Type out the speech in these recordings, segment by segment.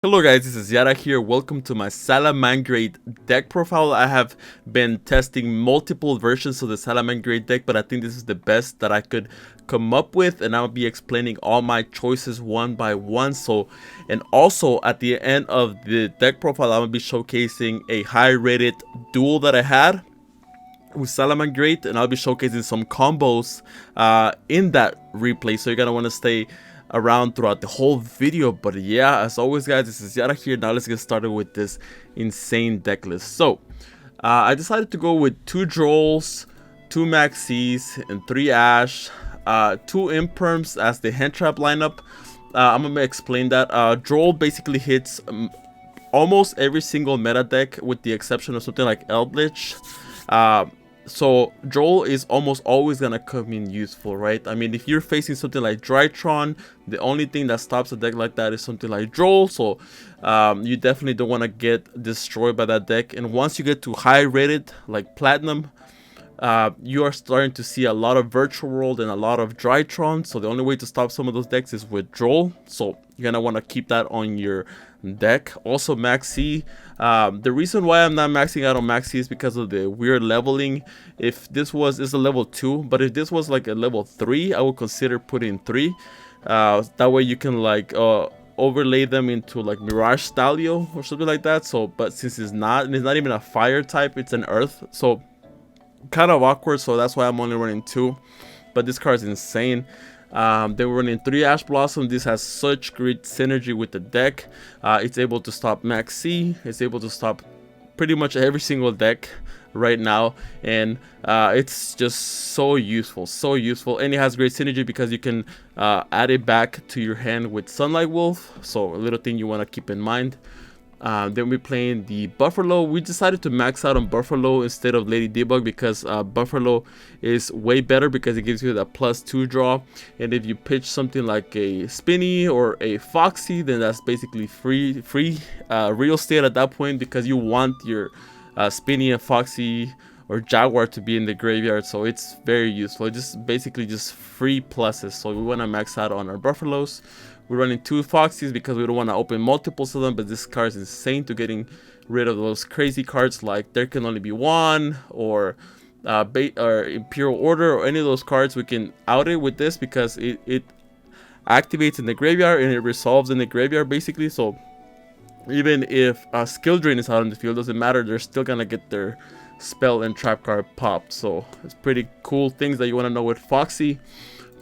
Hello guys, this is Yata here. Welcome to my Salamangreat deck profile. I have been testing multiple versions of the Salamangreat deck, but I think this is the best that I could come up with, and I'll be explaining all my choices one by one. And also at the end of the deck profile, I'm gonna be showcasing a high rated duel that I had with Salamangreat, and I'll be showcasing some combos in that replay, so you're gonna want to stay around throughout the whole video. But yeah, as always guys, this is Yata here. Now let's get started with this insane deck list. So I decided to go with 2 Drolls, 2 Maxis, and 3 Ash, 2 Imperms as the hand trap lineup. I'm gonna explain that. Droll basically hits almost every single meta deck with the exception of something like Eldritch. So Droll is almost always gonna come in useful, right? I mean, if you're facing something like Drytron, the only thing that stops a deck like that is something like Droll. So you definitely don't want to get destroyed by that deck. And once you get to high rated like Platinum, you are starting to see a lot of Virtual World and a lot of Drytron. So the only way to stop some of those decks is with Droll. So you're gonna want to keep that on your deck. Also Maxi, the reason why I'm not maxing out on Maxi is because of the weird leveling. If this was a level 2, but if this was like a level 3, I would consider putting 3. That way you can like overlay them into like Mirage Stalio or something like that. So but since it's not, and it's not even a fire type, it's an earth, so kind of awkward. So that's why I'm only running 2, but this card is insane. They were running 3 Ash Blossom. This has such great synergy with the deck. It's able to stop Max C. It's able to stop pretty much every single deck right now, and it's just so useful, and it has great synergy because you can add it back to your hand with Sunlight Wolf. So a little thing you want to keep in mind. Then we're playing the Buffalo. We decided to max out on Buffalo instead of Lady Debug because Buffalo is way better because it gives you that +2 draw. And if you pitch something like a Spinny or a Foxy, then that's basically free real estate at that point, because you want your Spinny and Foxy or Jaguar to be in the graveyard. So it's very useful. It's just basically just free pluses. So we want to max out on our Buffalos. We're running 2 Foxies because we don't want to open multiples of them, but this card is insane to getting rid of those crazy cards like There Can Only Be One or Imperial Order or any of those cards. We can out it with this because it activates in the graveyard and it resolves in the graveyard basically. So even if Skill Drain is out on the field, doesn't matter, they're still gonna get their spell and trap card popped. So it's pretty cool things that you want to know with Foxy.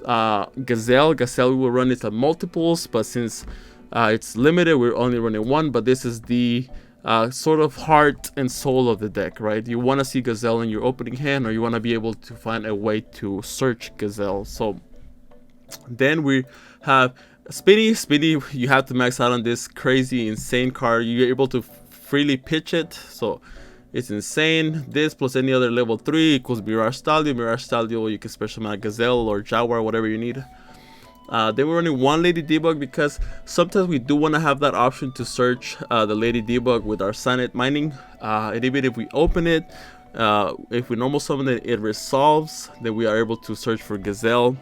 Gazelle we will run it at multiples, but since it's limited, we're only running 1. But this is the sort of heart and soul of the deck, right? You want to see Gazelle in your opening hand, or you want to be able to find a way to search Gazelle. So then we have Spinny. You have to max out on this crazy insane card. You're able to freely pitch it, so it's insane. This plus any other level 3 equals Mirage Stalio. You can special summon Gazelle or Jaguar, whatever you need. Then we're running 1 Lady Debug because sometimes we do want to have that option to search the Lady Debug with our Signet Mining. And even if we open it, if we normal summon it, it resolves, then we are able to search for Gazelle.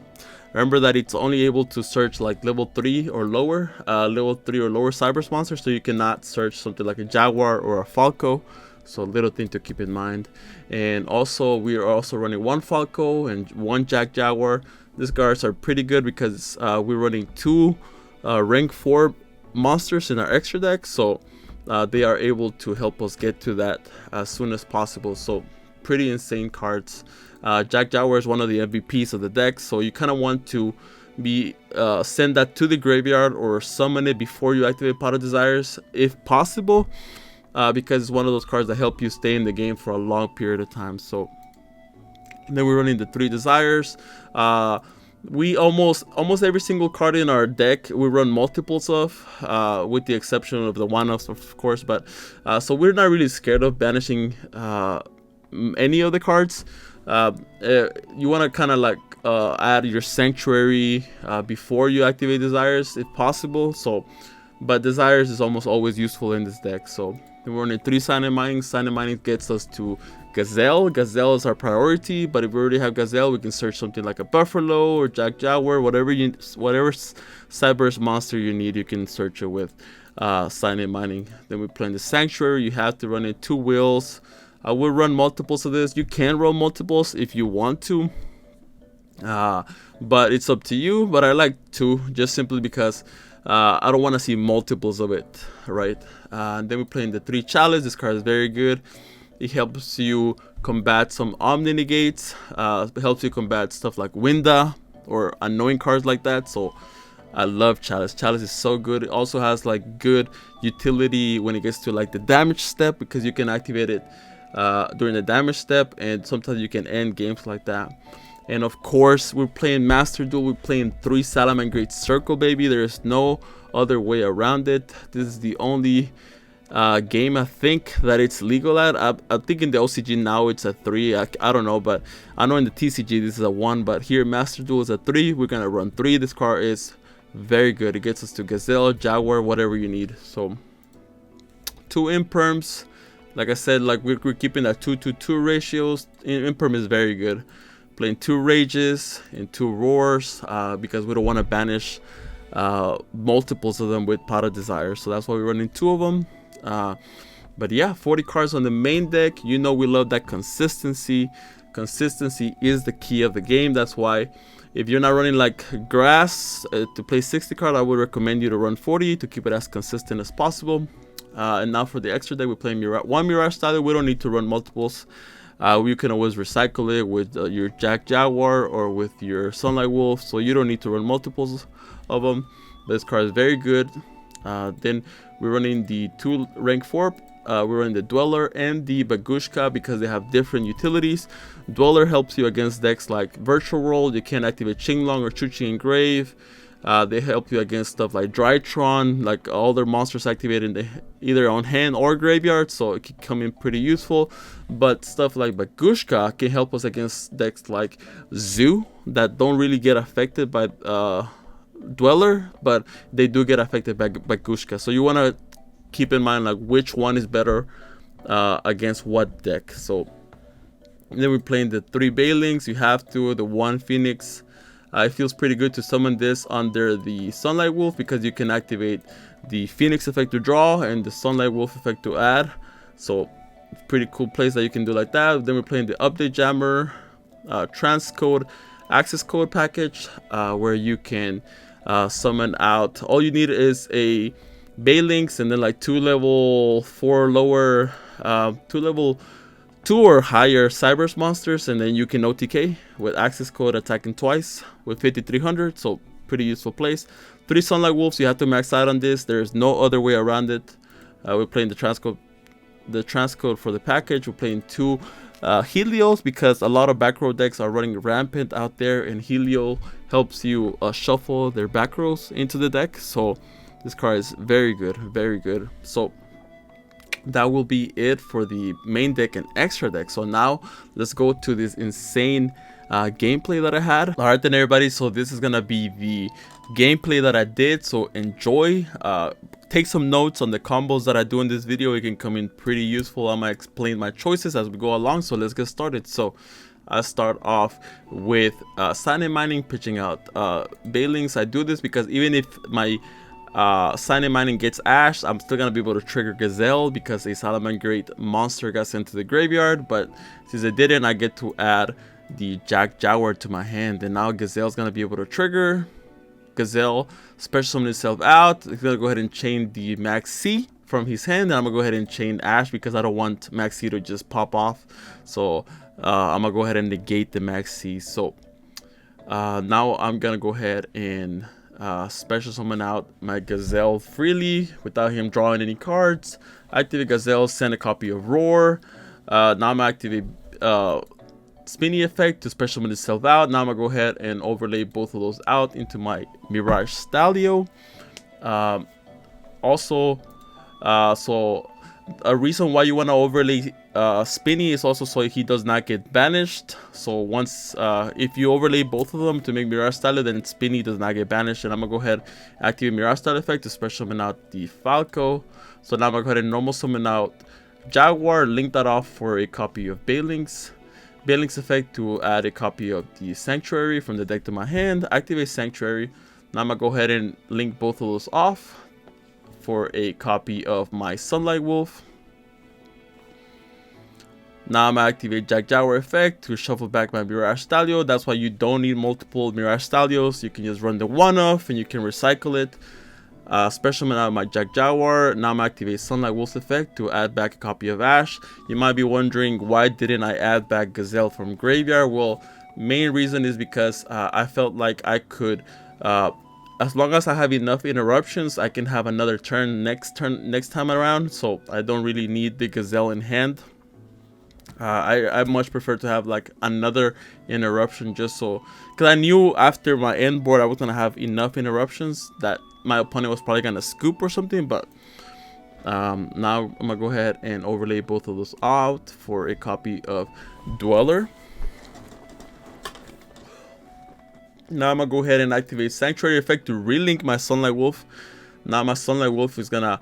Remember that it's only able to search like level 3 or lower, Cyber monsters, so you cannot search something like a Jaguar or a Falco. So little thing to keep in mind. And also we are also running 1 Falco and 1 Jaguar. These cards are pretty good because we're running 2 rank 4 monsters in our extra deck, so they are able to help us get to that as soon as possible. So pretty insane cards. Jaguar is one of the MVPs of the deck, so you kind of want to be send that to the graveyard or summon it before you activate Pot of Desires if possible. Because it's one of those cards that help you stay in the game for a long period of time. So then we're running the 3 Desires. We almost every single card in our deck we run multiples of, with the exception of the one-offs, of course. But so we're not really scared of banishing any of the cards. You want to kind of like add your Sanctuary before you activate Desires if possible. So, but Desires is almost always useful in this deck. So we're running 3 Signet Mining. Signet Mining gets us to Gazelle. Gazelle is our priority, but if we already have Gazelle, we can search something like a Buffalo or Jaguar, whatever Cyberse monster you need, you can search it with. Cyanide Mining. Then we're playing the Sanctuary. You have to run in 2 wheels. I would run multiples of this. You can run multiples if you want to, but it's up to you. But I like 2 just simply because I don't want to see multiples of it, right? And then we're playing the 3 Chalice. This card is very good. It helps you combat some Omni negates. It helps you combat stuff like Winda or annoying cards like that. So I love Chalice. Chalice is so good. It also has like good utility when it gets to like the damage step, because you can activate it during the damage step, and sometimes you can end games like that. And of course, we're playing Master Duel. We're playing 3 Salamangreat Circle, baby. There's no other way around it. This is the only game I think that it's legal at. I think in the OCG now it's a 3. I don't know, but I know in the TCG this is a 1. But here Master Duel is a 3. We're gonna run 3. This card is very good. It gets us to Gazelle, Jaguar, whatever you need. So 2 imperms. Like I said, like we're keeping that 2-2-2 ratios. Imperm is very good. Playing 2 Rages and 2 Roars because we don't want to banish multiples of them with Pot of Desire. So that's why we're running 2 of them. But yeah, 40 cards on the main deck. You know we love that consistency. Consistency is the key of the game. That's why if you're not running like grass to play 60 card, I would recommend you to run 40 to keep it as consistent as possible. And now for the extra deck, we're playing one Mirage Style. We don't need to run multiples. You can always recycle it with your Jaguar or with your Sunlight Wolf, so you don't need to run multiples of them. This card is very good. Then we're running the 2 rank 4. We're running the Dweller and the Bagushka because they have different utilities. Dweller helps you against decks like Virtual World. You can activate Qinglong or Chuchi Engrave. They help you against stuff like Drytron, like all their monsters activated either on hand or graveyard, so it can come in pretty useful. But stuff like Bagushka can help us against decks like Zoo that don't really get affected by Dweller, but they do get affected by Bagushka. So you want to keep in mind like which one is better against what deck. So then we're playing the 3 Bailings. You have to, the 1 Phoenix. It feels pretty good to summon this under the Sunlight Wolf because you can activate the Phoenix effect to draw and the Sunlight Wolf effect to add. So pretty cool plays that you can do like that. Then we're playing the Update Jammer, Transcode, Access Code package where you can summon out. All you need is a Bailings and then like 2 level 4 lower, 2 level 2 or higher Cybers monsters, and then you can OTK with access code attacking twice with 5300. So pretty useful place. 3 Sunlight Wolves. You have to max out on this. There's no other way around it. We're playing the transcode for the package. We're playing 2 Helios because a lot of back row decks are running rampant out there, and Helio helps you shuffle their back rows into the deck. So this card is very good, very good. So that will be it for the main deck and extra deck. So now let's go to this insane gameplay that I had. All right then everybody, so this is gonna be the gameplay that I did, so enjoy. Take some notes on the combos that I do in this video. It can come in pretty useful. I'm gonna explain my choices as we go along, so let's get started. So I start off with Cyanide Mining, pitching out Bailings. I do this because even if my Cyanide Mining gets Ash, I'm still gonna be able to trigger Gazelle because a Salamangreat monster got sent to the graveyard. But since I didn't, I get to add the Jaguar to my hand, and now Gazelle's gonna be able to trigger. Gazelle special summon itself out. It's gonna go ahead and chain the Max C from his hand, and I'm gonna go ahead and chain Ash because I don't want Max C to just pop off. So I'm gonna go ahead and negate the Max C. So now I'm gonna go ahead and special summon out my Gazelle freely without him drawing any cards. Activate Gazelle, send a copy of Roar. Now I'm gonna activate Spinny effect to special summon itself out. Now I'm gonna go ahead and overlay both of those out into my Mirage Stalio. So a reason why you want to overlay Spinny is also so he does not get banished. So once if you overlay both of them to make Mirage Style, then Spinny does not get banished. And I'm gonna go ahead and activate Mirage Style effect to special summon out the Falco. So now I'm gonna go ahead and normal summon out Jaguar, link that off for a copy of Bailings. Bailings effect to add a copy of the Sanctuary from the deck to my hand. Activate Sanctuary. Now I'm gonna go ahead and link both of those off. for a copy of my Sunlight Wolf. Now I'm gonna activate Jack Jaguar effect to shuffle back my Mirage Stalio. That's why you don't need multiple Mirage Stalios. You can just run the one off and you can recycle it. Special summon out my Jack Jaguar. Now I'm gonna activate Sunlight Wolf's effect to add back a copy of Ash. You might be wondering, why didn't I add back Gazelle from graveyard? Well, main reason is because I felt like I could, as long as I have enough interruptions, I can have another turn next time around. So I don't really need the Gazelle in hand. I much prefer to have like another interruption, just so, because I knew after my end board I was gonna have enough interruptions that my opponent was probably gonna scoop or something. But now I'm gonna go ahead and overlay both of those out for a copy of Dweller. Now I'm gonna go ahead and activate Sanctuary effect to relink my Sunlight Wolf. Now my Sunlight Wolf is gonna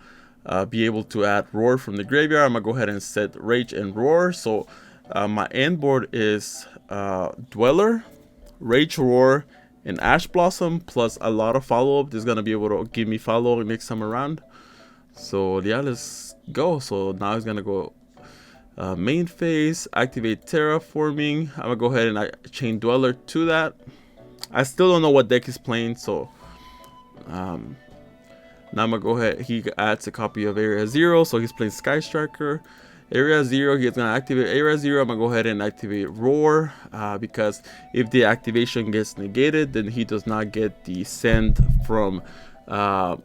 be able to add Roar from the graveyard. I'm gonna go ahead and set Rage and Roar. So my end board is Dweller, Rage, Roar, and Ash Blossom, plus a lot of follow-up. This is gonna be able to give me follow-up next time around. So yeah, let's go. So now he's gonna go main phase, activate Terraforming. I'm gonna go ahead and chain Dweller to that. I still don't know what deck he's playing, so now I'm gonna go ahead. He adds a copy of Area 0, so he's playing Sky Striker. Area 0, he's gonna activate Area 0. I'm gonna go ahead and activate Roar, because if the activation gets negated, then he does not get the send from,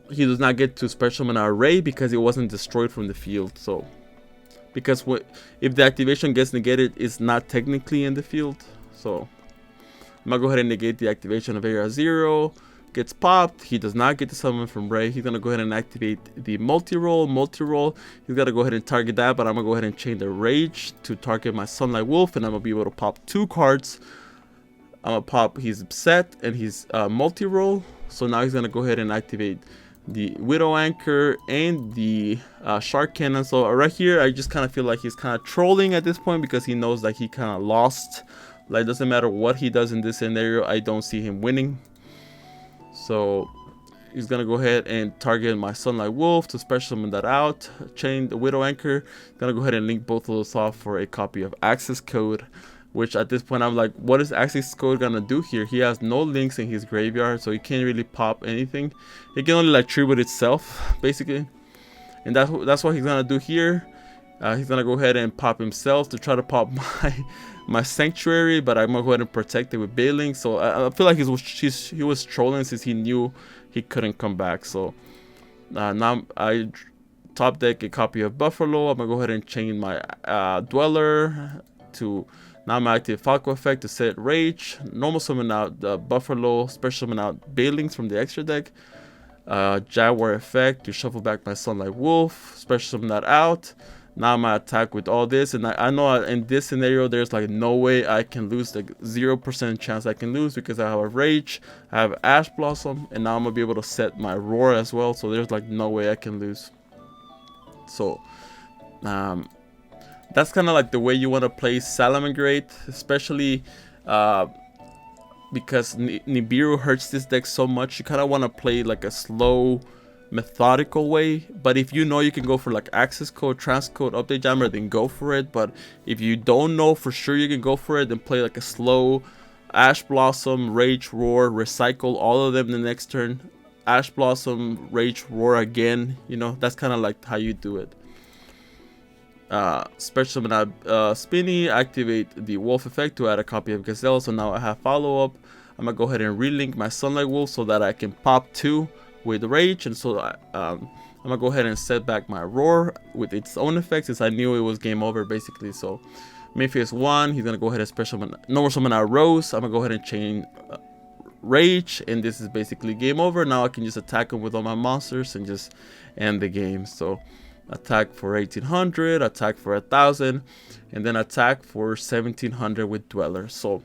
he does not get to special summon Array because it wasn't destroyed from the field. So because if the activation gets negated, it's not technically in the field. So I'm gonna go ahead and negate the activation of Area 0. Gets popped. He does not get the summon from Ray. He's gonna go ahead and activate the multi-roll. He's gotta go ahead and target that, but I'm gonna go ahead and chain the Rage to target my Sunlight Wolf, and I'm gonna be able to pop 2 cards. I'm gonna pop his Upset and his multi-roll. So now he's gonna go ahead and activate the Widow Anchor and the Shark Cannon. So right here, I just kind of feel like he's kind of trolling at this point, because he knows that he kind of lost. Like, doesn't matter what he does in this scenario, I don't see him winning. So he's gonna go ahead and target my Sunlight Wolf to special summon that out, chain the Widow Anchor. Gonna go ahead and link both of those off for a copy of Access Code, which at this point I'm like, what is Access Code gonna do here? He has no links in his graveyard, so he can't really pop anything. He can only like tribute itself, basically, and that's what he's gonna do here. He's gonna go ahead and pop himself to try to pop my Sanctuary, but I'm gonna go ahead and protect it with Bailing. So I feel like he was trolling since he knew he couldn't come back. So now I top deck a copy of Buffalo. I'm gonna go ahead and chain my Dweller to, now I'm active Falco effect to set Rage, normal summon out the Buffalo, special summon out Bailings from the extra deck, Jaguar effect to shuffle back my Sunlight Wolf, special summon that out. Now I'm gonna attack with all this, and I know in this scenario there's like no way I can lose, like 0% chance I can lose, because I have a Rage, I have Ash Blossom, and now I'm gonna be able to set my Roar as well. So there's like no way I can lose. So that's kind of like the way you want to play Salamangreat, especially because Nibiru hurts this deck so much. You kind of want to play like a slow, methodical way. But if you know you can go for like Access Code, Transcode, Update Jammer, then go for it. But if you don't know for sure you can go for it, then play like a slow Ash Blossom, Rage, Roar, recycle all of them the next turn, Ash Blossom, Rage, Roar again. You know, that's kind of like how you do it. Special summon out Spinny, activate the Wolf effect to add a copy of Gazelle. So now I have follow up. I'm gonna go ahead and relink my Sunlight Wolf so that I can pop 2 with Rage, and so I'm gonna go ahead and set back my Roar with its own effects, since I knew it was game over basically. So main phase 1, he's gonna go ahead and special summon, normal summon out Rose. I'm gonna go ahead and chain Rage, and this is basically game over. Now I can just attack him with all my monsters and just end the game. So attack for 1800, attack for 1000, and then attack for 1700 with Dweller. So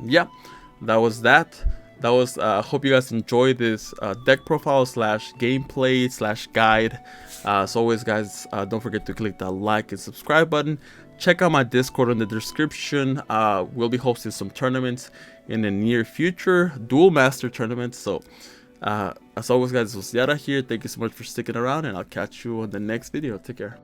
yeah, that was that. Hope you guys enjoyed this deck profile slash gameplay slash guide. As always, guys, don't forget to click that like and subscribe button. Check out my Discord in the description. We'll be hosting some tournaments in the near future, Duel Master tournaments. So As always, guys, this was Yata here. Thank you so much for sticking around, and I'll catch you on the next video. Take care.